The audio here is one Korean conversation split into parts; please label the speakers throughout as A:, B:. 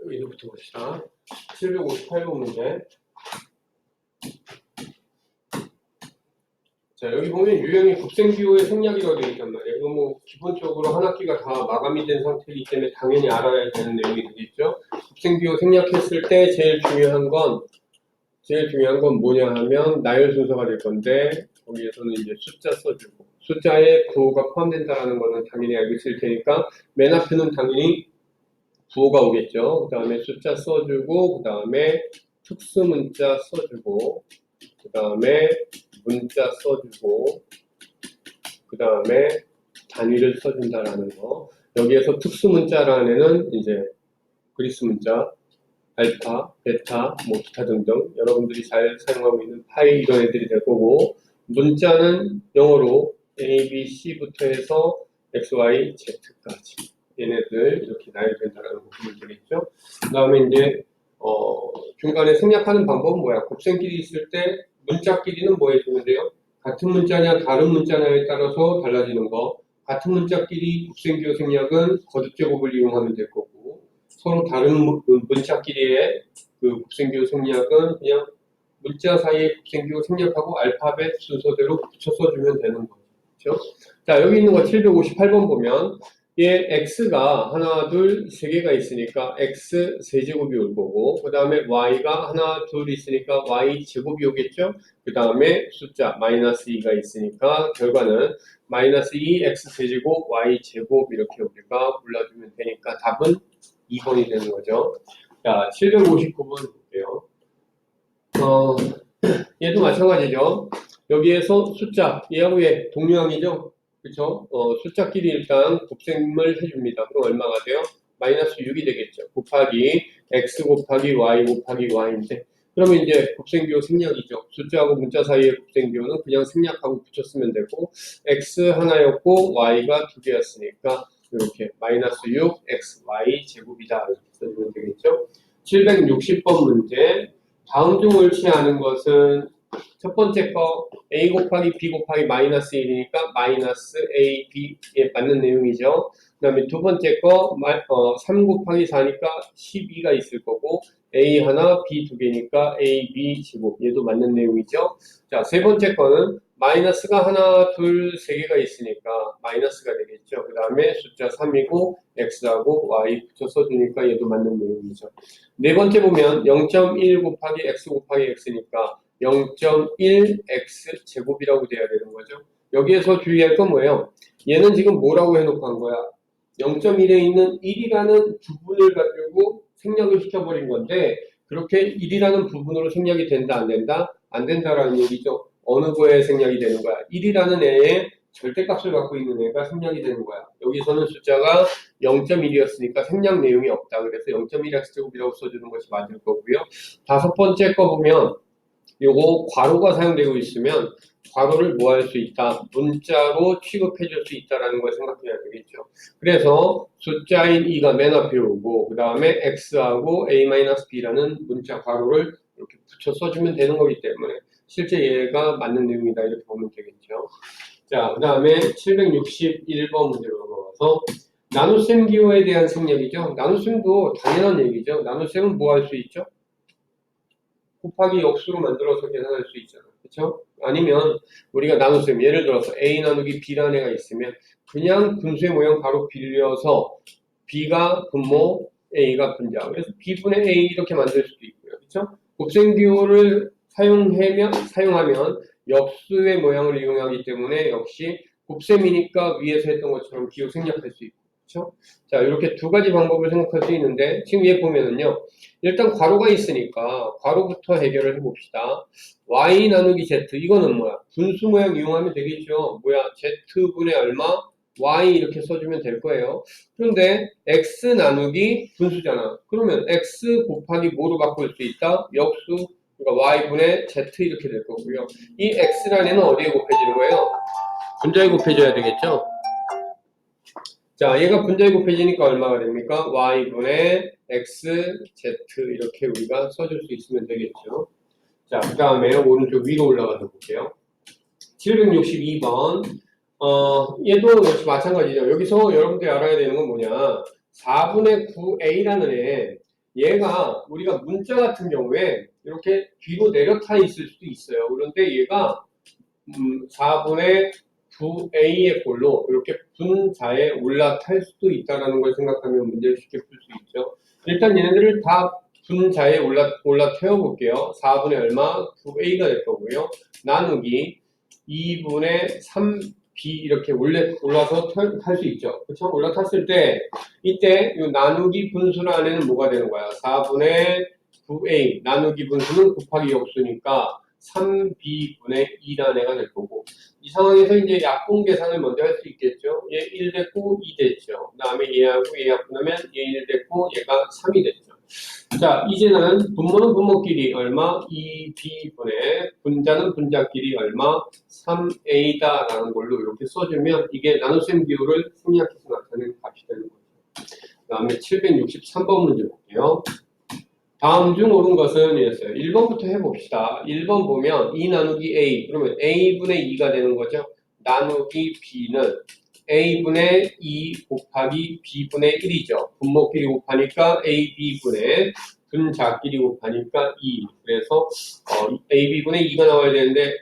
A: 여기서부터 봅시다. 758번 문제. 자, 여기 보면 유형이 곱셈비호의 생략이라고 되어 있단 말이에요. 이거 뭐 기본적으로 한 학기가 다 마감이 된 상태이기 때문에 당연히 알아야 되는 내용이 되겠죠. 곱셈비호 생략했을 때 제일 중요한 건 뭐냐 하면 나열 순서가 될 건데, 거기에서는 이제 숫자 써주고, 숫자에 구호가 포함된다는 거는 당연히 알고 있을 테니까 맨 앞에는 당연히 구호가 오겠죠. 그 다음에 숫자 써주고, 그 다음에 특수문자 써주고, 그 다음에 문자 써주고, 그 다음에 단위를 써준다라는 거. 여기에서 특수문자라는 애는 이제 그리스 문자, 알파, 베타, 뭐 기타 등등 여러분들이 잘 사용하고 있는 파이 이런 애들이 될 거고, 문자는 영어로 A, B, C부터 해서 X, Y, Z까지 얘네들 이렇게 나열된다라는 거 보면 되겠죠. 그 다음에 이제 중간에 생략하는 방법은 뭐야? 곱셈끼리 있을 때 문자끼리는 뭐 해주면 돼요? 같은 문자냐 다른 문자냐에 따라서 달라지는 거. 같은 문자끼리 곱셈기호 생략은 거듭제곱을 이용하면 될 거고, 서로 다른 문자끼리의 그 곱셈기호 생략은 그냥 문자 사이에 곱셈기호 생략하고 알파벳 순서대로 붙여 써주면 되는 거죠. 자, 여기 있는 거 758번 보면 얘 x가 하나, 둘, 세 개가 있으니까 x 세제곱이 올 거고, 그 다음에 y가 하나, 둘 있으니까 y 제곱이 오겠죠. 그 다음에 숫자 마이너스 2가 있으니까 결과는 마이너스 2 x 세제곱 y 제곱 이렇게 우리가 불러주면 되니까 답은 2번이 되는 거죠. 자, 759번 볼게요. 얘도 마찬가지죠. 여기에서 숫자, 얘하고 얘 동류항이죠. 그쵸? 숫자끼리 일단 곱셈을 해줍니다. 그럼 얼마가 돼요? 마이너스 6이 되겠죠. 곱하기 x 곱하기 y 곱하기 y인데, 그러면 이제 곱셈기호 생략이죠. 숫자하고 문자 사이의 곱셈기호는 그냥 생략하고 붙였으면 되고, x 하나였고 y가 두 개였으니까 이렇게 마이너스 6 x y 제곱이다 이렇게 써주면 되겠죠. 760번 문제. 다음 중 옳지 않은 것은 첫 번째 거 a 곱하기 b 곱하기 마이너스 1이니까 마이너스 a, b에 맞는 내용이죠. 그 다음에 두 번째 거 3 곱하기 4니까 12가 있을 거고, a 하나, b 두 개니까 a, b 제곱 얘도 맞는 내용이죠. 자, 세 번째 거는 마이너스가 하나, 둘, 세 개가 있으니까 마이너스가 되겠죠. 그 다음에 숫자 3이고 x하고 y 붙여 써주니까 얘도 맞는 내용이죠. 네 번째 보면 0.1 곱하기 x 곱하기 x니까 0.1x 제곱이라고 돼야 되는 거죠. 여기에서 주의할 건 뭐예요? 얘는 지금 뭐라고 해놓고 한 거야? 0.1에 있는 1이라는 부분을 가지고 생략을 시켜버린 건데, 그렇게 1이라는 부분으로 생략이 된다 안 된다? 안 된다라는 얘기죠. 어느 거에 생략이 되는 거야? 1이라는 애의 절대값을 갖고 있는 애가 생략이 되는 거야. 여기서는 숫자가 0.1이었으니까 생략 내용이 없다. 그래서 0.1x제곱이라고 써주는 것이 맞을 거고요. 다섯 번째 거 보면 요거 괄호가 사용되고 있으면 괄호를 뭐 할 수 있다? 문자로 취급해 줄 수 있다라는 걸 생각해야 되겠죠. 그래서 숫자인 2가 맨 앞에 오고, 그 다음에 x하고 a-b라는 문자 괄호를 이렇게 붙여 써주면 되는 거기 때문에 실제 얘가 맞는 내용이다 이렇게 보면 되겠죠. 자, 그 다음에 761번 문제로 넘어가서 나눗셈 기호에 대한 생략이죠. 나눗셈도 당연한 얘기죠. 나눗셈은 뭐 할 수 있죠? 곱하기 역수로 만들어서 계산할 수 있잖아. 그쵸? 아니면 우리가 나눗셈, 예를 들어서 a 나누기 b라는 애가 있으면 그냥 분수의 모양 바로 빌려서 b가 분모, a가 분자. 그래서 b분의 a 이렇게 만들 수도 있고요. 그쵸? 곱셈 기호를 사용하면 역수의 모양을 이용하기 때문에 역시 곱셈이니까 위에서 했던 것처럼 기호 생략할 수 있고. 그쵸? 자, 이렇게 두 가지 방법을 생각할 수 있는데, 지금 얘 보면은요, 일단 괄호가 있으니까 괄호부터 해결을 해봅시다. y 나누기 z, 이거는 뭐야? 분수 모양 이용하면 되겠죠. 뭐야? z분의 얼마? y 이렇게 써주면 될 거예요. 그런데 x 나누기 분수잖아. 그러면 x 곱하기 뭐로 바꿀 수 있다? 역수, 그러니까 y분의 z 이렇게 될 거고요. 이 x라는 애는 어디에 곱해지는 거예요? 분자에 곱해져야 되겠죠. 자, 얘가 분자에 곱해지니까 얼마가 됩니까? y분의 x, z 이렇게 우리가 써줄 수 있으면 되겠죠. 자, 그 다음에 오른쪽 위로 올라가서 볼게요. 762번. 얘도 역시 마찬가지죠. 여기서 여러분들이 알아야 되는 건 뭐냐? 4분의 9a라는 애, 얘가 우리가 문자 같은 경우에 이렇게 뒤로 내려타 있을 수도 있어요. 그런데 얘가 4분의 9a의 꼴로 이렇게 분자에 올라탈 수도 있다는 걸 생각하면 문제를 쉽게 풀 수 있죠. 일단 얘네들을 다 분자에 올라태워 볼게요. 4분의 얼마? 9a가 될 거고요. 나누기 2분의 3b 이렇게 올라서 탈 수 있죠. 그렇죠? 올라탔을 때 이때 이 나누기 분수 안에는 뭐가 되는 거야? 4분의 9a 나누기 분수는 곱하기 없으니까 3b분의 2라는 애가 될 거고, 이 상황에서 이제 약분 계산을 먼저 할 수 있겠죠. 얘 1 됐고 2 됐죠. 그 다음에 얘하고 얘 약분하면 얘 1 됐고 얘가 3이 됐죠. 자, 이제는 분모는 분모끼리 얼마? 2b분의 분자는 분자끼리 얼마? 3a다 라는 걸로 이렇게 써주면 이게 나눗셈 비율을 생략해서 나타내는 값이 되는 거죠. 그 다음에 763번 문제 볼게요. 다음 중 옳은 것은 이랬어요. 1번부터 해봅시다. 1번 보면 2 나누기 a, 그러면 a분의 2가 되는 거죠. 나누기 b는 a분의 2 곱하기 b분의 1이죠. 분모끼리 곱하니까 ab분의 분자끼리 곱하니까 2. 그래서 ab분의 2가 나와야 되는데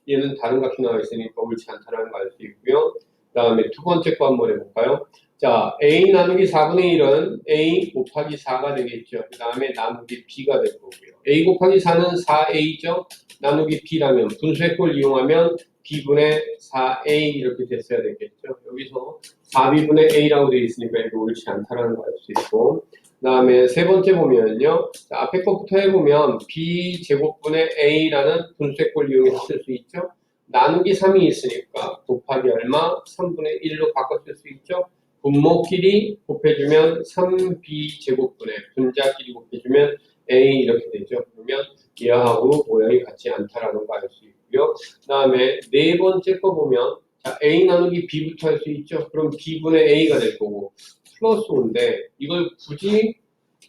A: 얘는 다른 값이 나와 있으니까 옳지 않다는 걸 알 수 있고요. 그 다음에 두 번째 거 한번 해볼까요? 자, a 나누기 4분의 1은 a 곱하기 4가 되겠죠. 그 다음에 나누기 b가 될 거고요. a 곱하기 4는 4a죠. 나누기 b라면 분수의 꼴 이용하면 b분의 4a 이렇게 됐어야 되겠죠. 여기서 4b분의 a라고 되어 있으니까 이거 옳지 않다는 걸 알 수 있고, 그 다음에 세 번째 보면요. 자, 앞에 것부터 해보면 b제곱분의 a라는 분수의 꼴 이용해서 쓸 수 있죠. 나누기 3이 있으니까 곱하기 얼마? 3분의 1로 바꿔 쓸 수 있죠. 분모끼리 곱해주면 3b제곱분의 분자끼리 곱해주면 a 이렇게 되죠. 그러면 얘하고 모양이 같지 않다라는 거 알 수 있고요. 그 다음에 네 번째 거 보면 자, a 나누기 b부터 할 수 있죠. 그럼 b분의 a가 될 거고 플러스 5인데 이걸 굳이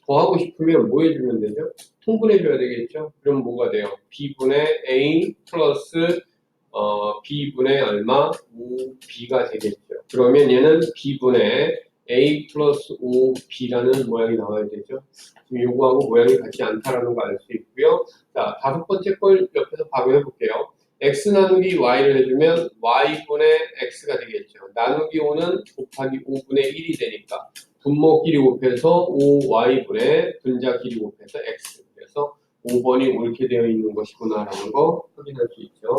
A: 더하고 싶으면 뭐 해주면 되죠? 통분해줘야 되겠죠? 그럼 뭐가 돼요? b분의 a 플러스 b분의 얼마? 5b가 되겠죠. 그러면 얘는 b분의 a 플러스 5b라는 모양이 나와야 되죠. 지금 요거하고 모양이 같지 않다라는 거 알 수 있고요. 자, 다섯 번째 걸 옆에서 바로 해볼게요. x 나누기 y를 해주면 y분의 x가 되겠죠. 나누기 5는 곱하기 5분의 1이 되니까 분모끼리 곱해서 5y분의 분자끼리 곱해서 x. 그래서 5번이 옳게 되어 있는 것이구나라는 거 확인할 수 있죠.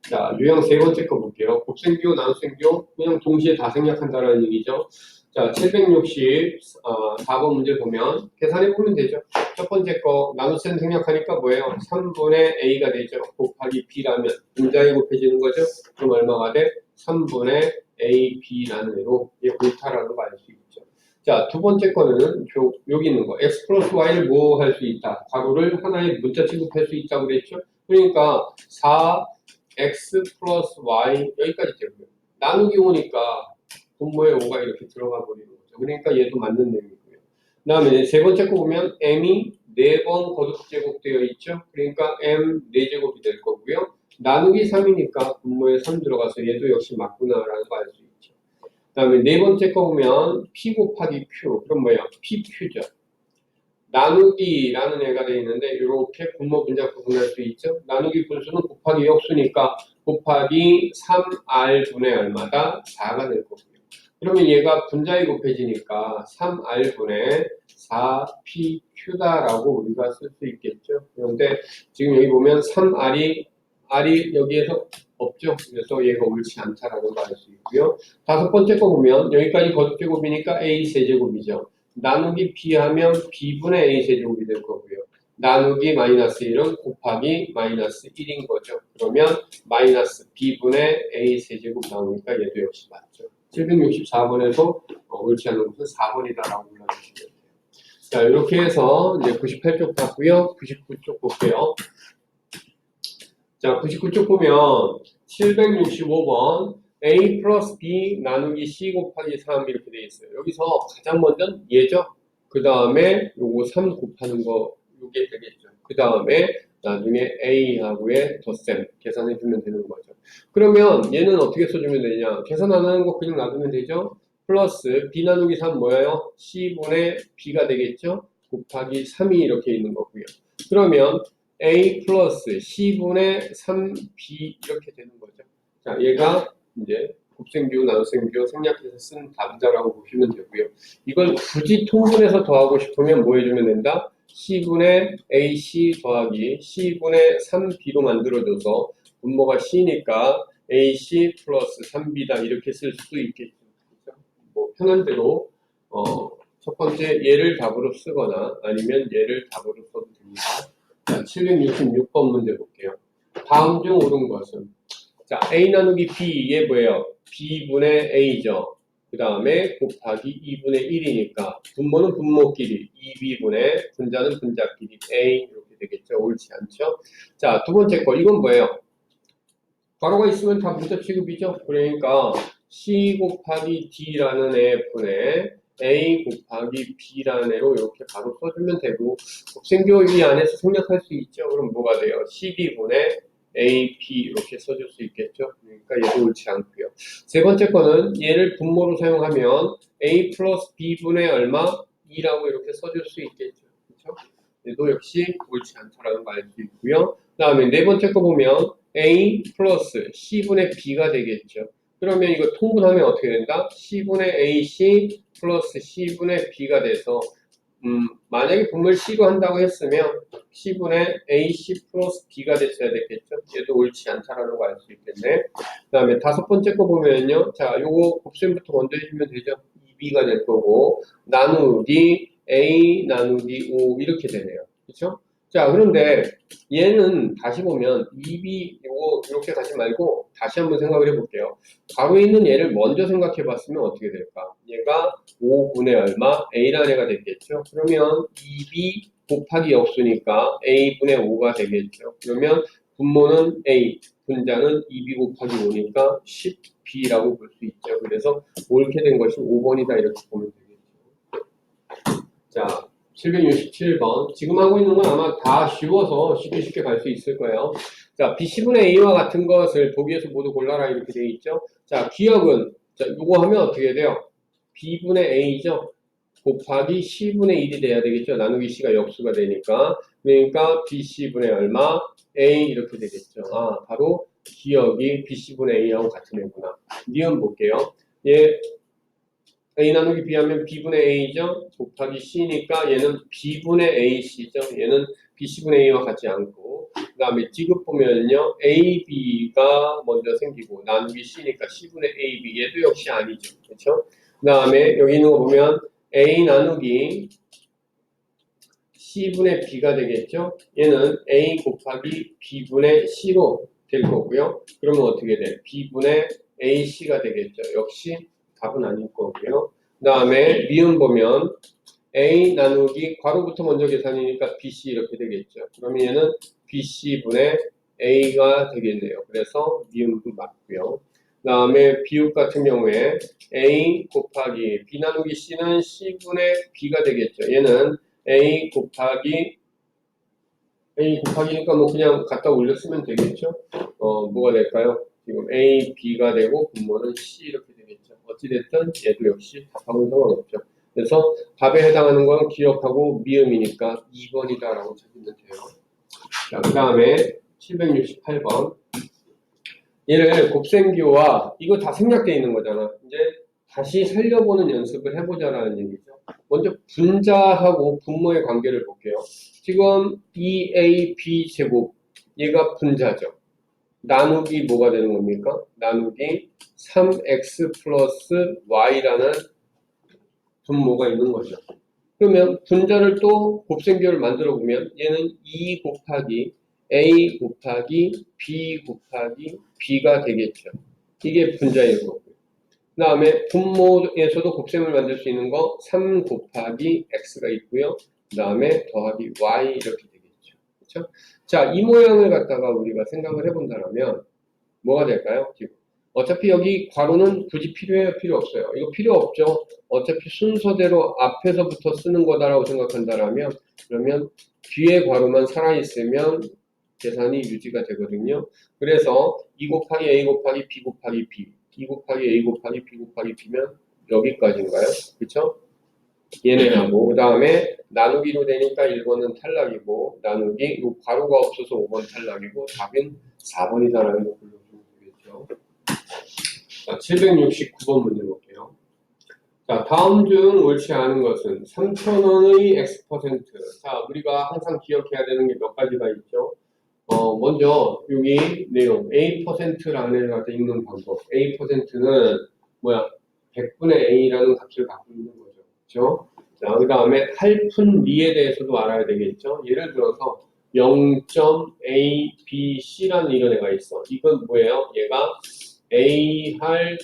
A: 자, 유형 세 번째 거 볼게요. 곱셈비호, 나눗셈비호 그냥 동시에 다 생략한다는 얘기죠. 자, 764번 문제 보면 계산해 보면 되죠. 첫 번째 거 나눗셈 생략하니까 뭐예요? 3분의 a가 되죠. 곱하기 b라면 분자에 곱해지는 거죠. 그럼 얼마가 돼? 3분의 ab라는 애로 얘 옳다라는 거 알 수 있죠. 자, 두 번째 거는 여기 있는 거 x 플러스 y를 뭐 할 수 있다? 괄호를 하나의 문자 취급할 수 있다고 그랬죠. 그러니까 4x 플러스 y 여기까지 되고요. 나누기 5니까 분모에 5가 이렇게 들어가 버리는 거죠. 그러니까 얘도 맞는 내용이고요. 그 다음에 세 번째 거 보면 m이 4번 거듭 제곱되어 있죠. 그러니까 m 4제곱이 될 거고요. 나누기 3이니까 분모에 3 들어가서 얘도 역시 맞구나라는 거 알 수 있죠. 그 다음에 네 번째 거 보면 p 곱하기 q 그럼 뭐예요? pq죠. 나누기라는 애가 되어 있는데 이렇게 분모 분자 구분할 수 있죠. 나누기 분수는 곱하기 역수니까 곱하기 3r분의 얼마다? 4가 될 거고요. 그러면 얘가 분자에 곱해지니까 3r분의 4pq다라고 우리가 쓸 수 있겠죠. 그런데 지금 여기 보면 3r이 여기에서 없죠. 그래서 얘가 옳지 않다라는 거 알 수 있고요. 다섯 번째 거 보면 여기까지 거듭제곱이니까 a 세제곱이죠. 나누기 b 하면 b분의 a 세제곱이 될 거고요. 나누기 마이너스 1은 곱하기 마이너스 1인 거죠. 그러면 마이너스 b분의 a 세제곱 나오니까 얘도 역시 맞죠. 764번에서 옳지 않은 것은 4번이다라고 불러주시면 돼요. 자, 이렇게 해서 이제 98쪽 봤고요. 99쪽 볼게요. 자, 99쪽 보면 765번 a 플러스 b 나누기 c 곱하기 3 이렇게 되어 있어요. 여기서 가장 먼저 얘죠. 그 다음에 요거 3 곱하는 거 요게 되겠죠. 그 다음에 나중에 a하고의 덧셈 계산해주면 되는 거죠. 그러면 얘는 어떻게 써주면 되냐? 계산 안 하는 거 그냥 놔두면 되죠. 플러스 b 나누기 3 뭐예요? c분의 b가 되겠죠. 곱하기 3이 이렇게 있는 거고요. 그러면 A 플러스 C분의 3B 이렇게 되는 거죠. 자, 얘가 이제 곱셈비호, 나눗셈비호 생략해서 쓴 답자라고 보시면 되고요. 이걸 굳이 통분해서 더하고 싶으면 뭐 해주면 된다? C분의 AC 더하기 C분의 3B로 만들어줘서 분모가 C니까 AC 플러스 3B다 이렇게 쓸 수도 있겠죠. 그렇죠? 뭐 편한 대로 첫 번째 얘를 답으로 쓰거나 아니면 얘를 답으로 써도 됩니다. 자, 766번 문제 볼게요. 다음 중 옳은 것은 자, A 나누기 B 이게 뭐예요? B분의 A죠. 그 다음에 곱하기 2분의 1이니까 분모는 분모끼리 2B분의 분자는 분자끼리 A 이렇게 되겠죠. 옳지 않죠? 자, 두 번째 거 이건 뭐예요? 괄호가 있으면 다 문자 취급이죠. 그러니까 C 곱하기 D라는 애분의 A 곱하기 B라는 애로 이렇게 바로 써주면 되고 곱셈교 이 안에서 생략할 수 있죠. 그럼 뭐가 돼요? CB분의 AP 이렇게 써줄 수 있겠죠. 그러니까 얘도 옳지 않고요. 세 번째 거는 얘를 분모로 사용하면 A 플러스 B분의 얼마? 2라고 이렇게 써줄 수 있겠죠. 그렇죠? 얘도 역시 옳지 않다라는 거 알 수 있고요. 그 다음에 네 번째 거 보면 A 플러스 C분의 B가 되겠죠. 그러면 이거 통분하면 어떻게 된다? C분의 AC 플러스 C분의 B가 돼서 만약에 분모를 C로 한다고 했으면 C분의 AC 플러스 B가 됐어야 됐겠죠. 얘도 옳지 않다라는 거 알 수 있겠네. 그 다음에 다섯 번째 거 보면요. 자, 요거 곱셈부터 먼저 해주면 되죠. 2B가 될 거고 나누기 A 나누기 5 이렇게 되네요. 그렇죠? 자, 그런데 얘는 다시 보면 2B 요거 이렇게 가지 말고 다시 한번 생각을 해볼게요. 가로에 있는 얘를 먼저 생각해 봤으면 어떻게 될까? 얘가 5분의 얼마? A라는 애가 됐겠죠? 그러면 2B 곱하기 역수니까 A분의 5가 되겠죠? 그러면 분모는 A, 분자는 2B 곱하기 5니까 10B라고 볼 수 있죠. 그래서 옳게 된 것이 5번이다 이렇게 보면 되겠죠. 자, 767번. 지금 하고 있는 건 아마 다 쉬워서 쉽게 갈 수 있을 거예요. 자, BC분의 A와 같은 것을 보기에서 모두 골라라 이렇게 되어 있죠. 자, 기억은, 자, 요거 하면 어떻게 돼요? B분의 A죠? 곱하기 C분의 1이 돼야 되겠죠. 나누기 C가 역수가 되니까. 그러니까 BC분의 얼마? A 이렇게 되겠죠. 아, 바로 기억이 BC분의 A하고 같은 애구나. 니은 볼게요. 얘 A 나누기 B 하면 B분의 A죠? 곱하기 C니까 얘는 B분의 AC죠? 얘는 BC분의 A와 같지 않고 그 다음에 지급 보면요 AB가 먼저 생기고 나누기 C니까 C분의 AB 얘도 역시 아니죠. 그렇죠? 그 다음에 여기 있는 거 보면 A 나누기 C분의 B가 되겠죠? 얘는 A 곱하기 B분의 C로 될 거고요. 그러면 어떻게 돼? B분의 AC가 되겠죠. 역시 답은 아닐 거고요. 그 다음에 미음 보면 A 나누기 괄호부터 먼저 계산이니까 BC 이렇게 되겠죠. 그러면 얘는 BC분의 A가 되겠네요. 그래서 미음도 맞고요. 그 다음에 비읍 같은 경우에 A 곱하기 B 나누기 C는 C분의 B가 되겠죠. 얘는 A 곱하기니까 뭐 그냥 갖다 올려 쓰면 되겠죠. 뭐가 될까요? 지금 A, B가 되고 분모는 C 이렇게 되겠죠. 어찌됐든 얘도 역시 답하고는 상관없죠. 그래서 답에 해당하는 건 기억하고 미음이니까 2번이다라고 찾으면 돼요. 자, 그 다음에 768번. 얘를 곱셈기호와 이거 다 생략되어 있는 거잖아. 이제 다시 살려보는 연습을 해보자라는 얘기죠. 먼저 분자하고 분모의 관계를 볼게요. 지금 2AB 제곱 얘가 분자죠. 나누기 뭐가 되는 겁니까? 나누기 3x 플러스 y라는 분모가 있는 거죠. 그러면 분자를 또 곱셈기호를 만들어 보면 얘는 2 곱하기 a 곱하기 b 곱하기 b가 되겠죠. 이게 분자일 거고요. 그 다음에 분모에서도 곱셈을 만들 수 있는 거 3 곱하기 x가 있고요. 그 다음에 더하기 y 이렇게 되겠죠. 그렇죠? 자, 이 모양을 갖다가 우리가 생각을 해본다면 뭐가 될까요? 지금 어차피 여기 괄호는 굳이 필요해요? 필요 없어요? 이거 필요 없죠. 어차피 순서대로 앞에서부터 쓰는 거다라고 생각한다면 그러면 뒤에 괄호만 살아있으면 계산이 유지가 되거든요. 그래서 2 곱하기 a 곱하기 b 곱하기 b 2 곱하기 a 곱하기 b 곱하기 b면 여기까지인가요? 그쵸? 얘네하고 그 다음에 나누기로 되니까 1번은 탈락이고 나누기 요 괄호가 없어서 5번 탈락이고 답은 4번이다라는 거 불러주면 되겠죠. 자, 769번 문제 볼게요. 자, 다음 중 옳지 않은 것은 3,000원의 X%. 자, 우리가 항상 기억해야 되는 게 몇 가지가 있죠. 먼저 여기 내용 A%라는 애를 갖다 읽는 방법. A%는 뭐야? 100분의 A라는 값을 갖고 있는 거죠. 그렇죠? 자, 그 다음에 할분리에 대해서도 알아야 되겠죠. 예를 들어서 0.ABC라는 이런 애가 있어. 이건 뭐예요? 얘가 A 할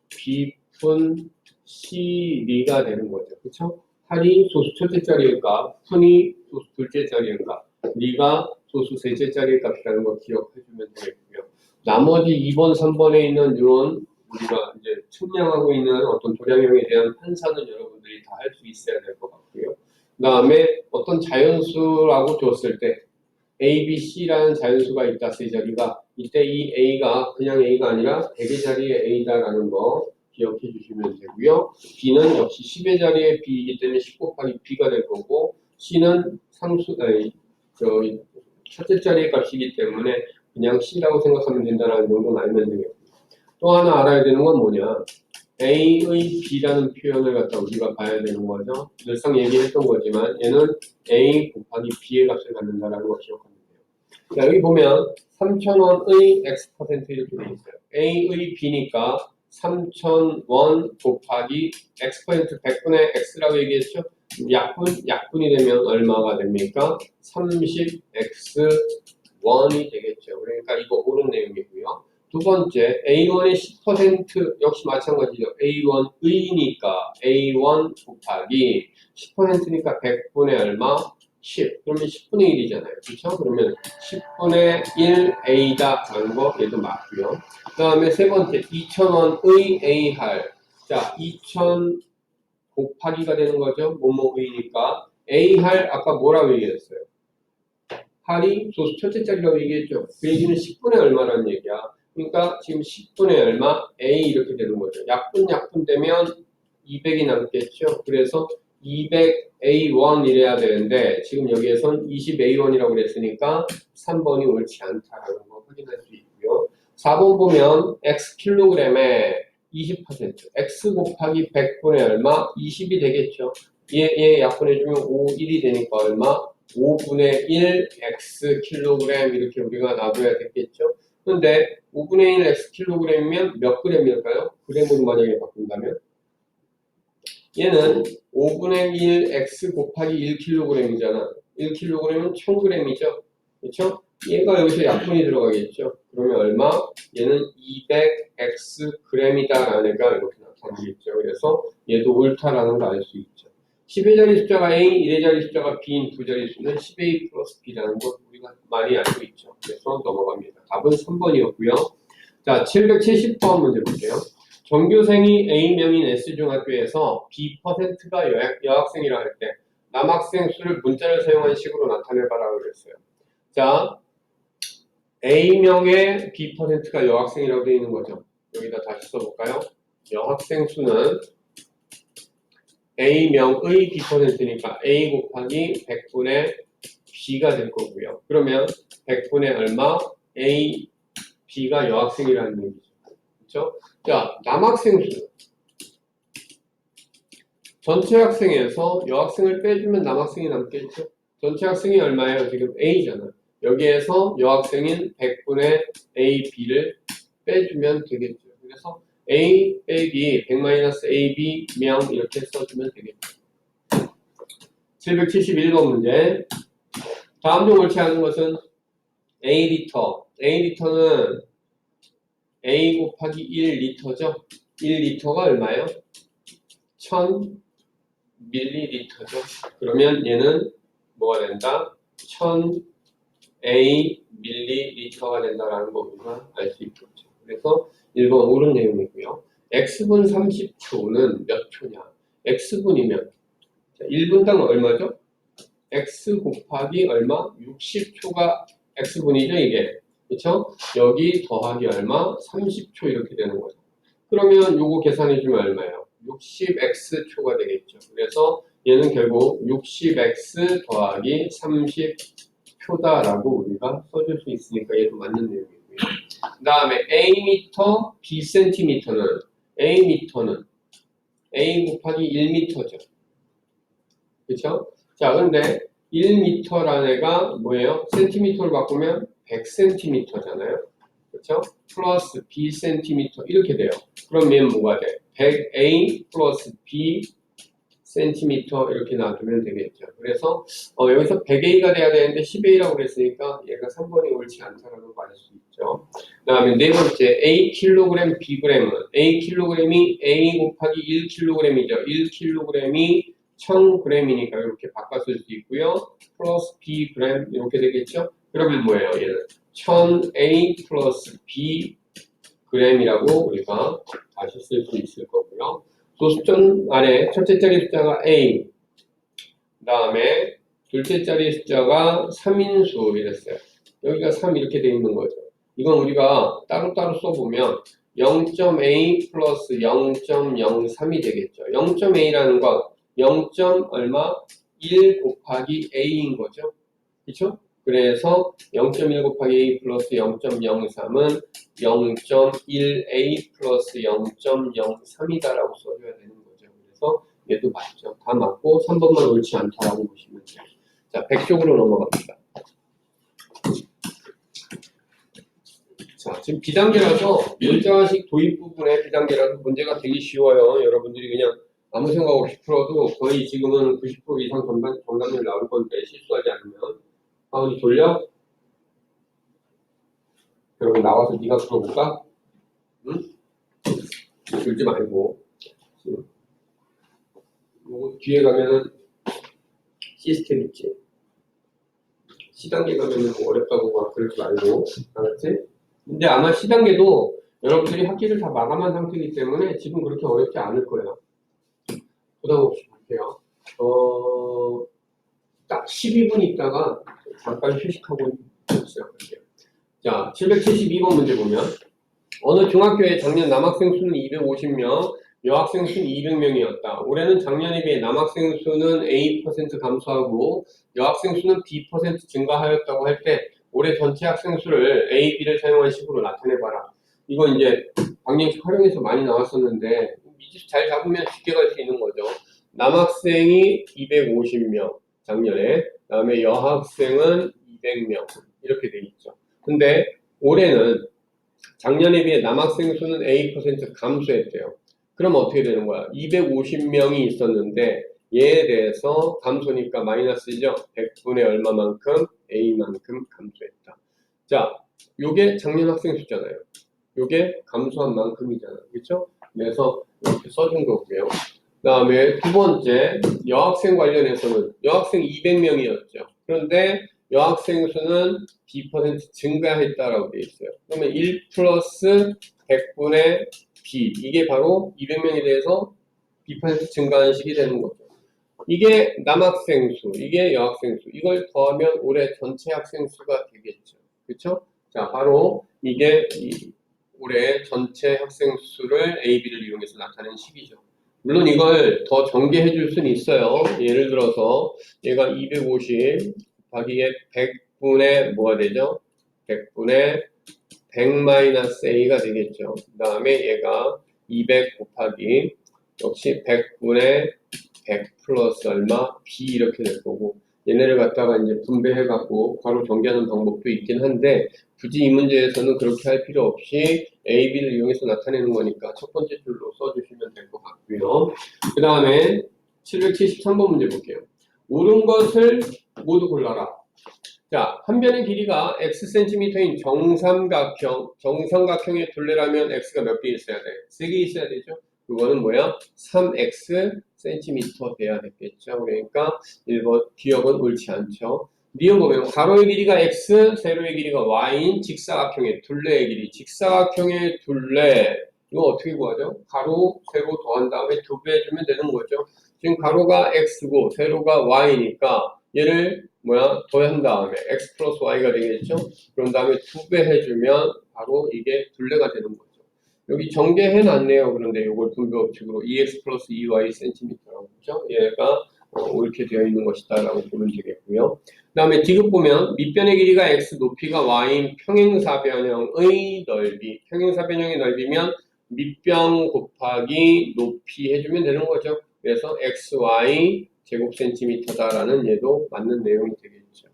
A: B분 C 리가 되는 거죠. 그렇죠? 할이 소수 첫째 자리일까? 푼이 소수 둘째 자리일까? 리가 소수 셋째 자리의 값이라는 거 기억해주면 되겠고요. 나머지 2번, 3번에 있는 이런 우리가 이제 측량하고 있는 어떤 도량형에 대한 판사는 여러분들이 다 할 수 있어야 될 것 같고요. 그 다음에 어떤 자연수라고 줬을 때 A, B, C라는 자연수가 있다, 세 자리가. 이때 이 A가 그냥 A가 아니라 100의 자리의 A다라는 거 기억해 주시면 되고요. B는 역시 10의 자리의 B이기 때문에 10 곱하기 B가 될 거고, C는 첫째 자리의 값이기 때문에 그냥 C라고 생각하면 된다는 정도는 알면 되겠고. 또 하나 알아야 되는 건 뭐냐. A의 B라는 표현을 갖다 우리가 봐야 되는 거죠. 늘상 얘기했던 거지만 얘는 A 곱하기 B의 값을 갖는다라는 거 기억하면 돼요. 자, 여기 보면 3,000원의 X% 이렇게 되어 있어요. A의 B니까 3,000원 곱하기 X% 100분의 X라고 얘기했죠. 약분이 되면 얼마가 됩니까? 30X1이 되겠죠. 그러니까 이거 옳은 내용이고요. 두 번째, A1의 10% 역시 마찬가지죠. A1의니까 A1 곱하기 10%니까 100분의 얼마? 10. 그러면 10분의 1이잖아요. 그렇죠? 그러면 10분의 1A다 라는 거 얘도 맞고요. 그 다음에 세 번째, 2,000원의 A할. 자, 2,000 곱하기가 되는 거죠. 뭐뭐의니까 A할 아까 뭐라고 얘기했어요? 할이 소수 첫째 자리라고 얘기했죠. 그 얘기는 10분의 얼마라는 얘기야. 그러니까 지금 10분의 얼마? A 이렇게 되는 거죠. 약분 되면 200이 남겠죠. 그래서 200A1 이래야 되는데 지금 여기에선 20A1이라고 그랬으니까 3번이 옳지 않다라는 거 확인할 수 있고요. 4번 보면 X 킬로그램에 20% X 곱하기 100분의 얼마? 20이 되겠죠. 얘 약분해주면 5, 1이 되니까 얼마? 5분의 1 X 킬로그램 이렇게 우리가 놔둬야 되겠죠. 근데 5분의 1 X 킬로그램이면 몇 그램일까요? 그램으로 만약에 바꾼다면 얘는 5분의 1 X 곱하기 1kg이잖아. 1kg은 1000g이죠. 그렇죠? 얘가 여기서 약분이 들어가겠죠. 그러면 얼마? 얘는 200X g이다 라는 애가 이렇게 나타나겠죠. 그래서 얘도 옳다라는 걸 알 수 있죠. 10의 자리 숫자가 A, 1의 자리 숫자가 B인 두 자리 수는 10A 플러스 B라는 걸 우리가 많이 알고 있죠. 그래서 넘어갑니다. 답은 3번이었고요. 자, 770번 문제 볼게요. 전교생이 A명인 S중학교에서 B%가 여학생이라 할 때 남학생 수를 문자를 사용한 식으로 나타내봐라 그랬어요. 자, A명의 B%가 여학생이라고 되어 있는 거죠. 여기다 다시 써볼까요? 여학생 수는 A명의 B%니까 A 곱하기 100분의 B가 될 거고요. 그러면 100분의 얼마? A, B가 여학생이라는 얘기죠. 그렇죠? 자, 남학생 수. 전체 학생에서 여학생을 빼주면 남학생이 남겠죠? 전체 학생이 얼마예요? 지금 A잖아. 여기에서 여학생인 100분의 A, B를 빼주면 되겠죠. 그래서 A 빼기 100-AB 명 이렇게 써주면 되겠죠. 771번 문제. 다음 중 옳지 않은 것은 A 리터. A 리터는 A 곱하기 1리터죠. 1리터가 얼마예요? 1000ml죠. 그러면 얘는 뭐가 된다? 1000A ml가 된다라는 거 우리가 알 수 있겠죠. 그래서 1번 옳은 내용이고요. X분 30초는 몇 초냐? X분이면 1분당 얼마죠? X 곱하기 얼마? 60초가 X분이죠, 이게. 그쵸? 여기 더하기 얼마? 30초 이렇게 되는 거죠. 그러면 요거 계산해주면 얼마예요? 60x초가 되겠죠. 그래서 얘는 결국 60x 더하기 30표다라고 우리가 써줄 수 있으니까 얘도 맞는 내용이고요. 그 다음에 A미터, B센티미터는 A미터는 A 곱하기 1미터죠. 그쵸? 자, 근데 1미터라는 애가 뭐예요? 센티미터로 바꾸면 100cm잖아요. 그쵸? 플러스 B 센티미터 이렇게 돼요. 그럼 얘는 뭐가 돼? 100A 플러스 B 센티미터 이렇게 놔두면 되겠죠. 그래서 여기서 100A가 돼야 되는데 10A라고 그랬으니까 얘가 3번이 옳지 않다라고 말할 수 있죠. 그 다음에 네 번째 A 킬로그램 B그램은 A 킬로그램이 A 곱하기 1kg이죠. 1kg이 1000g이니까 이렇게 바꿔 쓸 수 있고요. 플러스 B 그램 이렇게 되겠죠. 그러면 뭐예요? 얘는 1000A 플러스 B 그램이라고 우리가 다시 쓸 수 있을 거고요. 소수점 안에 첫째 자리 숫자가 A, 그 다음에 둘째 자리 숫자가 3인수 이랬어요. 여기가 3 이렇게 돼 있는 거죠. 이건 우리가 따로따로 써보면 0.A 플러스 0.03이 되겠죠. 0.A라는 건 0. 얼마? 1 곱하기 A인 거죠. 그렇죠? 그래서 0.1 곱하기 A 플러스 0.03은 0.1A 플러스 0.03이다라고 써줘야 되는 거죠. 그래서 얘도 맞죠. 다 맞고 3번만 옳지 않다라고 보시면 돼요. 자, 100쪽으로 넘어갑니다. 자, 지금 비단계라서 문자식 도입 부분에 비단계라서 문제가 되게 쉬워요. 여러분들이 그냥 아무 생각 없이 풀어도 거의 지금은 90% 이상 정답률 나올 건데 실수하지 않으면 하은이 졸려? 그럼 나와서 네가 풀어볼까? 응? 졸지 말고. 뭐 뒤에 가면은 시스템 있지. C단계 가면은 뭐 어렵다고 막 그러지 말고. 알았지? 근데 아마 C단계도 여러분들이 학기를 다 마감한 상태이기 때문에 지금 그렇게 어렵지 않을 거예요. 부담 없이 볼게요. 딱 12분 있다가 잠깐 휴식하고 시작할게요. 자, 772번 문제 보면 어느 중학교에 작년 남학생 수는 250명, 여학생 수는 200명이었다. 올해는 작년에 비해 남학생 수는 A% 감소하고 여학생 수는 B% 증가하였다고 할 때 올해 전체 학생 수를 A, B를 사용한 식으로 나타내봐라. 이건 이제 방정식 활용해서 많이 나왔었는데 미지수 잘 잡으면 쉽게 갈 수 있는 거죠. 남학생이 250명 작년에, 그 다음에 여학생은 200명 이렇게 돼 있죠. 근데 올해는 작년에 비해 남학생 수는 A% 감소했대요. 그럼 어떻게 되는 거야? 250명이 있었는데 얘에 대해서 감소니까 마이너스죠. 100분의 얼마만큼? A만큼 감소했다. 자, 요게 작년 학생 수잖아요. 요게 감소한 만큼이잖아. 그렇죠? 그래서 이렇게 써준 거고요. 그 다음에 두 번째 여학생 관련해서는 여학생 200명이었죠. 그런데 여학생 수는 B% 증가했다라고 되어 있어요. 그러면 1 플러스 100분의 B 이게 바로 200명에 대해서 B% 증가하는 식이 되는 거죠. 이게 남학생 수, 이게 여학생 수. 이걸 더하면 올해 전체 학생 수가 되겠죠. 그렇죠? 자, 바로 이게 올해 전체 학생 수를 A, B를 이용해서 나타내는 식이죠. 물론 이걸 더 전개해 줄 수는 있어요. 예를 들어서 얘가 250 곱하기에 100분의 뭐가 되죠? 100분의 100-A가 되겠죠. 그 다음에 얘가 200 곱하기 역시 100분의 100 플러스 얼마? B 이렇게 될 거고 얘네를 갖다가 이제 분배해갖고 바로 전개하는 방법도 있긴 한데 굳이 이 문제에서는 그렇게 할 필요 없이 A, B를 이용해서 나타내는 거니까 첫 번째 줄로 써주시면 될 것 같고요. 그 다음에 773번 문제 볼게요. 옳은 것을 모두 골라라. 자, 한 변의 길이가 Xcm인 정삼각형의 둘레라면 X가 몇 개 있어야 돼? 3개 있어야 되죠? 그거는 뭐야? 3X cm 돼야 되겠죠. 그러니까 1번 기억은 옳지 않죠. 니은 보면 가로의 길이가 X, 세로의 길이가 Y인 직사각형의 둘레의 길이. 직사각형의 둘레 이거 어떻게 구하죠? 가로, 세로 더한 다음에 2배 해주면 되는 거죠. 지금 가로가 X고 세로가 Y니까 얘를 더한 다음에 X 플러스 Y가 되겠죠? 그런 다음에 2배 해주면 바로 이게 둘레가 되는 거죠. 여기 전개해놨네요. 그런데 이걸 분배법칙으로 EX 플러스 EY cm라고 그죠? 얘가 옳게 되어 있는 것이다라고 보면 되겠고요. 그 다음에 디귿 보면 밑변의 길이가 x, 높이가 y인 평행사변형의 넓이. 평행사변형의 넓이면 밑변 곱하기 높이 해주면 되는 거죠. 그래서 xy 제곱센티미터다라는 얘도 맞는 내용이 되겠죠.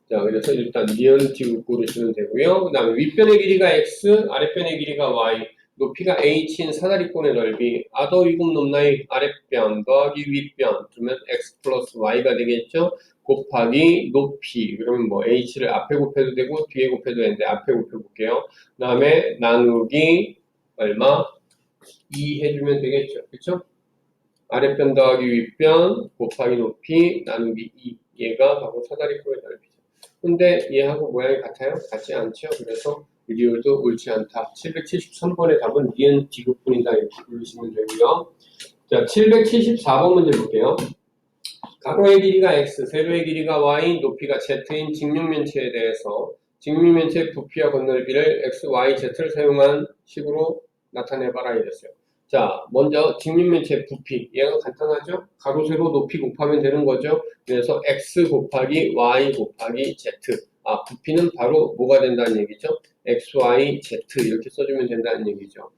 A: 자, 그래서 일단 니은 디귿 고르시면 되고요. 그 다음에 윗변의 길이가 x, 아랫변의 길이가 y, 높이가 h인 사다리꼴의 넓이, 아더 위곱 높나이 아랫변 더하기 윗변, 그러면 x 플러스 y가 되겠죠. 곱하기 높이, 그러면 뭐 h를 앞에 곱해도 되고 뒤에 곱해도 되는데 앞에 곱해볼게요. 그 다음에 나누기 얼마? 2 해주면 되겠죠. 그쵸? 아랫변 더하기 윗변 곱하기 높이 나누기 2. 얘가 바로 사다리꼴의 넓이죠. 근데 얘하고 모양이 같아요? 같지 않죠? 그래서 리얼도 옳지 않다. 773번의 답은 니은 디귿뿐이다. 이렇게 부르시면 되고요. 자, 774번 문제 볼게요. 가로의 길이가 x, 세로의 길이가 y, 높이가 z인 직육면체에 대해서 직육면체의 부피와 건널비를 x, y, z를 사용한 식으로 나타내봐라 이랬어요. 자, 먼저 직육면체의 부피, 얘가 간단하죠? 가로, 세로, 높이 곱하면 되는 거죠? 그래서 x 곱하기 y 곱하기 z. 부피는 바로 뭐가 된다는 얘기죠? x, y, z 이렇게 써주면 된다는 얘기죠.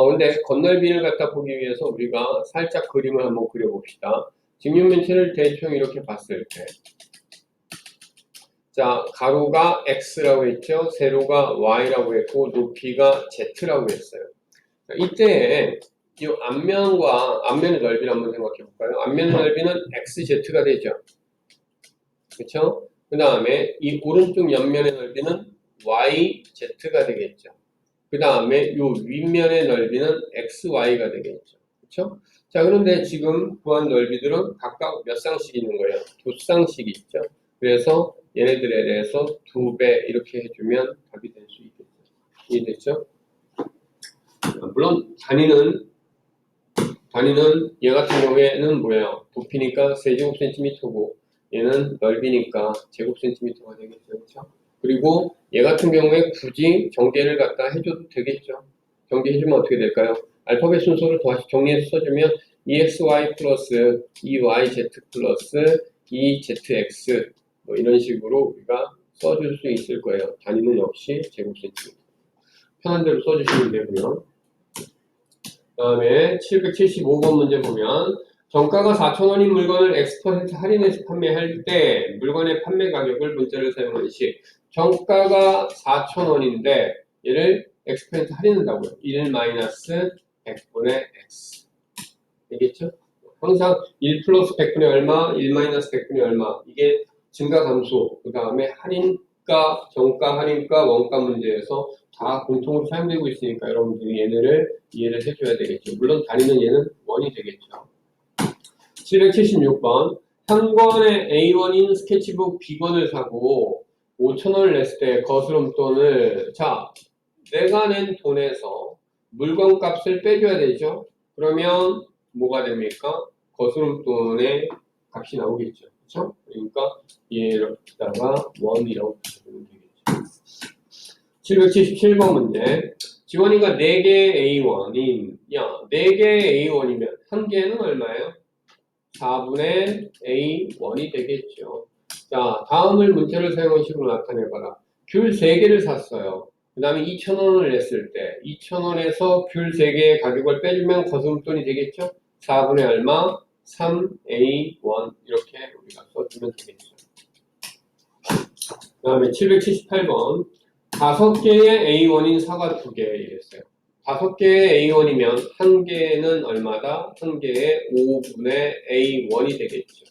A: 근데 건널비를 갖다 보기 위해서 우리가 살짝 그림을 한번 그려봅시다. 직육면체를 대충 이렇게 봤을 때, 자, 가로가 x라고 했죠? 세로가 y라고 했고, 높이가 z라고 했어요. 자, 이때 이 앞면의 넓이를 한번 생각해 볼까요? 앞면의 넓이는 xz가 되죠. 그렇죠? 그 다음에 이 오른쪽 옆면의 넓이는 yz가 되겠죠. 그 다음에 이 윗면의 넓이는 xy가 되겠죠. 그렇죠? 자, 그런데 지금 구한 넓이들은 각각 몇 쌍씩 있는 거예요? 두 쌍씩 있죠. 그래서 얘네들에 대해서 2배 이렇게 해주면 답이 될 수 있겠죠. 이해됐죠? 물론 단위는 얘 같은 경우에는 뭐예요? 부피니까 세제곱센티미터고 얘는 넓이니까 제곱센티미터가 되겠죠. 그렇죠? 그리고 얘 같은 경우에 굳이 전개를 갖다 해줘도 되겠죠. 전개해주면 어떻게 될까요? 알파벳 순서를 다시 정리해서 써주면 EXY 플러스 EYZ 플러스 EZX 뭐 이런 식으로 우리가 써줄 수 있을 거예요. 단위는 역시 제곱센티미터. 편한 대로 써주시면 되고요. 그 다음에 775번 문제 보면 정가가 4,000원인 물건을 X% 할인해서 판매할 때 물건의 판매 가격을 문자를 사용한 시 정가가 4,000원인데 얘를 X% 할인한다고요. 1 마이너스 100분의 X 되겠죠? 항상 1 플러스 100분의 얼마, 1 마이너스 100분의 얼마 이게 증가 감소 그 다음에 할인가, 정가 할인가, 원가 문제에서 다 공통으로 사용되고 있으니까 여러분들이 얘네를 이해를 해줘야 되겠죠. 물론 단위는 얘는 원이 되겠죠. 776번 한 권의 A1인 스케치북 B권을 사고 5,000원을 냈을 때 거스름돈을 자 내가 낸 돈에서 물건 값을 빼줘야 되죠. 그러면 뭐가 됩니까? 거스름돈의 값이 나오겠죠. 그렇죠? 그러니까 얘에다가 원이라고 보시면 되겠죠. 777번 문제. 지원이가 4개 A1인, 4개 A1이면 1개는 얼마예요? 4분의 A1이 되겠죠. 자, 다음을 문자를 사용한 식으로 나타내봐라. 귤 3개를 샀어요. 그 다음에 2,000원을 냈을 때 2,000원에서 귤 3개의 가격을 빼주면 거스름돈이 되겠죠? 4분의 얼마? 3A1 이렇게 우리가 써주면 되겠죠. 그 다음에 778번 5개의 A1인 사과 2개 이랬어요. 5개의 A1이면 1개는 얼마다? 1개의 5분의 A1이 되겠죠.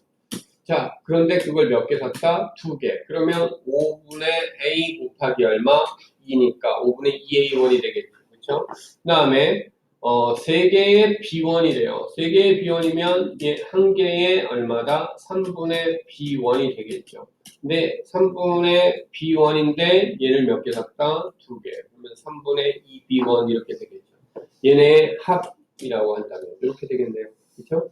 A: 자, 그런데 그걸 몇 개 샀다? 2개. 그러면 5분의 A 곱하기 얼마? 2니까 5분의 2A1이 되겠죠. 그렇죠? 그 다음에 3개의 B1이래요. 3개의 B1이면 1개의 얼마다? 3분의 B1이 되겠죠. 근데 3분의 B1인데 얘를 몇 개 샀다? 2개. 그러면 3분의 2B1 이렇게 되겠죠. 얘네 합이라고 한다면 이렇게 되겠네요. 그렇죠?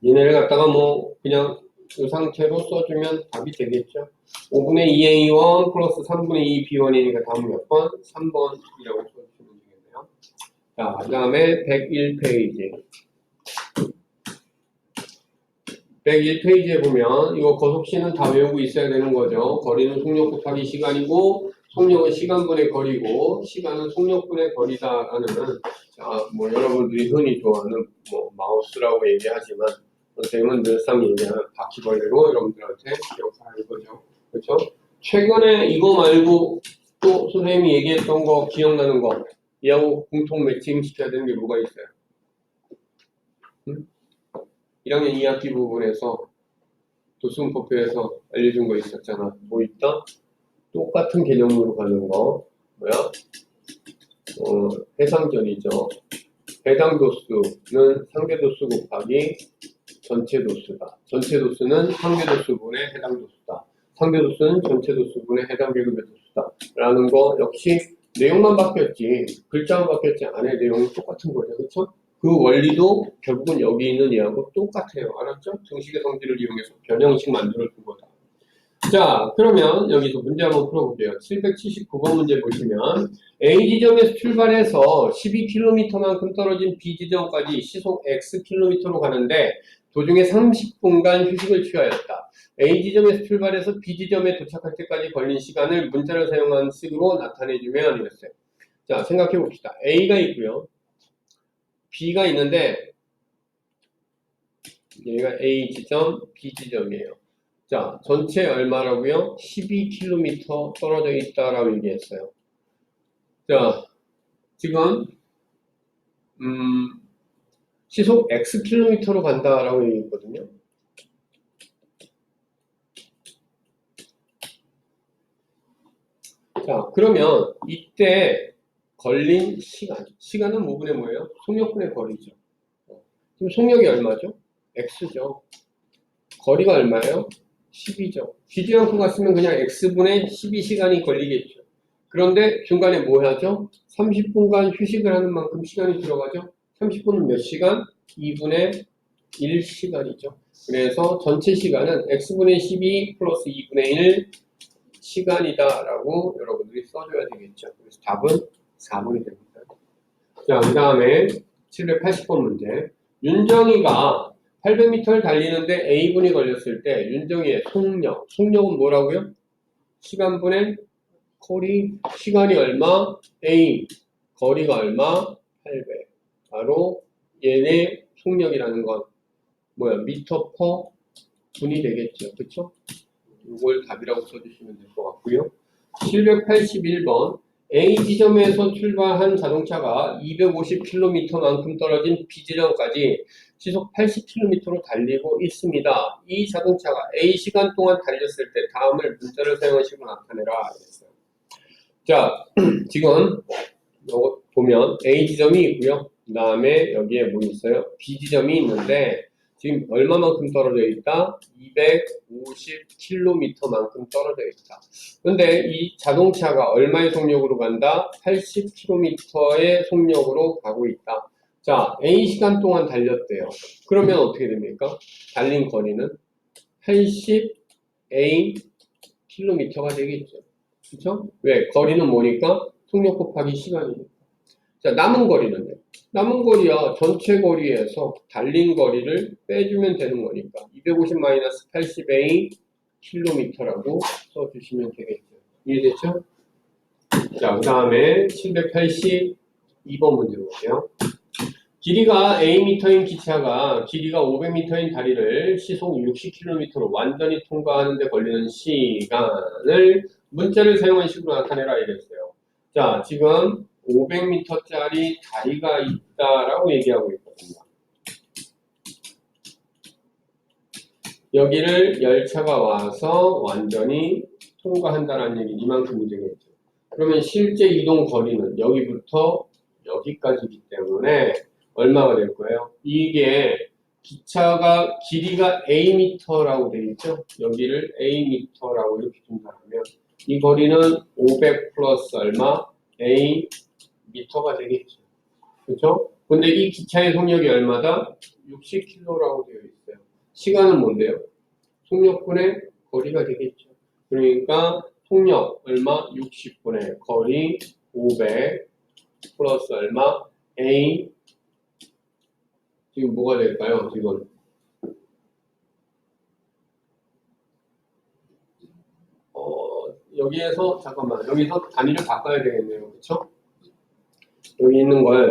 A: 얘네를 갖다가 뭐 그냥 이 상태로 써주면 답이 되겠죠. 5분의 2A1 플러스 3분의 2B1이니까 다음 몇 번? 3번이라고 써주시면 자, 그 다음에 101페이지. 101페이지에 보면 이거 거속시는 다 외우고 있어야 되는 거죠. 거리는 속력 곱하기 시간이고 속력은 시간분의 거리고 시간은 속력분의 거리다라는 자, 뭐 여러분들이 흔히 좋아하는 뭐 마우스라고 얘기하지만 선생님은 늘상 얘기하는 바퀴벌레로 여러분들한테 기억하는 거죠. 그렇죠? 최근에 이거 말고 또 선생님이 얘기했던 거 기억나는 거 이하고 공통 매칭 시켜야 되는 게 뭐가 있어요? 1학년 2학기 부분에서 도수분법표에서 알려준 거 있었잖아. 뭐 있다? 똑같은 개념으로 가는 거 뭐야? 해상전이죠. 해당 도수는 상대 도수 곱하기 전체 도수다. 전체 도수는 상대 도수분의 해당 도수다. 상대 도수는 전체 도수분의 해당 계급의 도수다. 라는 거 역시 내용만 바뀌었지 글자만 바뀌었지 안에 내용이 똑같은 거죠. 그렇죠? 그 원리도 결국은 여기 있는 얘하고 똑같아요. 알았죠? 정식의 성질을 이용해서 변형식 만들어 준 거다. 자, 그러면 여기서 문제 한번 풀어볼게요. 779번 문제 보시면 A 지점에서 출발해서 12km만큼 떨어진 B 지점까지 시속 Xkm로 가는데 도중에 30분간 휴식을 취하였다. A 지점에서 출발해서 B 지점에 도착할 때까지 걸린 시간을 문자를 사용한 식으로 나타내주면 이랬어요. 자, 생각해 봅시다. A가 있고요. B가 있는데 얘가 A 지점, B 지점이에요. 자, 전체 얼마라고요? 12km 떨어져 있다라고 얘기했어요. 자, 지금 시속 Xkm로 간다라고 얘기했거든요. 자, 그러면 이때 걸린 시간은 뭐분의 뭐예요? 속력분의 거리죠. 지금 속력이 얼마죠? X죠. 거리가 얼마예요? 12죠. 비지만큼 갔으면 그냥 X분의 12시간이 걸리겠죠. 그런데 중간에 뭐 하죠? 30분간 휴식을 하는 만큼 시간이 들어가죠. 30분은 몇 시간? 2분의 1시간이죠. 그래서 전체 시간은 X분의 12 플러스 2분의 1 시간이다 라고 여러분들이 써줘야 되겠죠. 그래서 답은 4분이 됩니다. 자, 그 다음에 780번 문제. 윤정이가 800m를 달리는데 A분이 걸렸을 때 윤정이의 속력은 뭐라고요? 시간분의 거리, 시간이 얼마? A, 거리가 얼마? 800. 바로 얘네 속력이라는 건 뭐야? 미터 퍼 분이 되겠죠. 그쵸? 이걸 답이라고 써주시면 될 것 같고요. 781번 A 지점에서 출발한 자동차가 250km만큼 떨어진 B 지점까지 시속 80km로 달리고 있습니다. 이 자동차가 A 시간 동안 달렸을 때 다음을 문자를 사용하시고 나타내라 했어요. 자, 지금 요거 보면 A 지점이 있고요. 그 다음에 여기에 뭐 있어요? B 지점이 있는데 지금 얼마만큼 떨어져 있다? 250km만큼 떨어져 있다. 근데 이 자동차가 얼마의 속력으로 간다? 80km의 속력으로 가고 있다. 자, A 시간 동안 달렸대요. 그러면 어떻게 됩니까? 달린 거리는 80A km가 되겠죠. 그렇죠? 왜? 거리는 뭐니까? 속력 곱하기 시간이니까. 자, 남은 거리는요? 남은 거리야 전체 거리에서 달린 거리를 빼주면 되는 거니까 250-80A km라고 써주시면 되겠죠. 이해됐죠? 자, 그 다음에 782번 문제 볼게요. 길이가 Am인 기차가 길이가 500m인 다리를 시속 60km로 완전히 통과하는 데 걸리는 시간을 문자를 사용한 식으로 나타내라 이랬어요. 자, 지금 500m짜리 다리가 있다라고 얘기하고 있거든요. 여기를 열차가 와서 완전히 통과한다는 얘기 이만큼이 되겠죠. 그러면 실제 이동 거리는 여기부터 여기까지이기 때문에 얼마가 될 거예요? 이게 기차가 길이가 Am라고 되어 있죠? 여기를 Am라고 이렇게 준다면 이 거리는 500 플러스 얼마? A 미터가 되겠죠. 그렇죠? 근데 이 기차의 속력이 얼마다? 60km라고 되어 있어요. 시간은 뭔데요? 속력분의 거리가 되겠죠. 그러니까 속력 얼마? 60분의 거리 500 플러스 얼마? A 지금 뭐가 될까요? 지금 여기에서 잠깐만 여기서 단위를 바꿔야 되겠네요. 그렇죠? 여기 있는 걸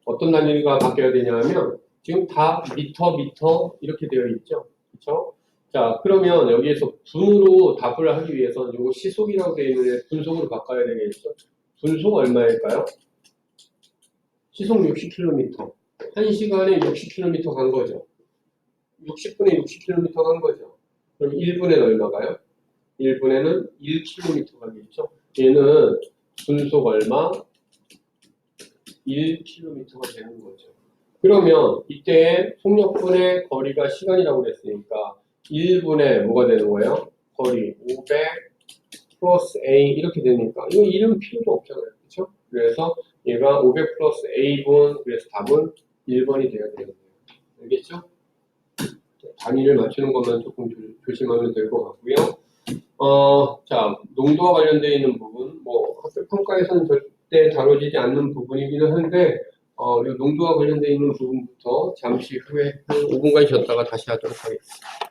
A: 어떤 단위가 바뀌어야 되냐면 지금 다 미터 이렇게 되어 있죠. 그렇죠? 자, 그러면 여기에서 분으로 답을 하기 위해서는 이거 시속이라고 되어 있는데 분속으로 바꿔야 되겠죠. 분속 얼마일까요? 시속 60km. 1시간에 60km 간 거죠. 60분에 60km 간 거죠. 그럼 1분에는 얼마가요? 1분에는 1km 가겠죠. 얘는 분속 얼마? 1km가 되는 거죠. 그러면 이때 속력분의 거리가 시간이라고 그랬으니까 1분에 뭐가 되는 거예요? 거리 500 플러스 A 이렇게 되니까 이거 이름 필요도 없잖아요. 그렇죠? 그래서 얘가 500 플러스 A분 그래서 답은 1번이 되어야 되는 거예요. 알겠죠? 단위를 맞추는 것만 조금 조심하면 될 것 같고요. 자, 농도와 관련되어 있는 부분, 뭐 학교 평가에서는 절대 다뤄지지 않는 부분이기는 한데 이 농도와 관련되어 있는 부분부터 잠시 후에 한 5분간 쉬었다가 다시 하도록 하겠습니다.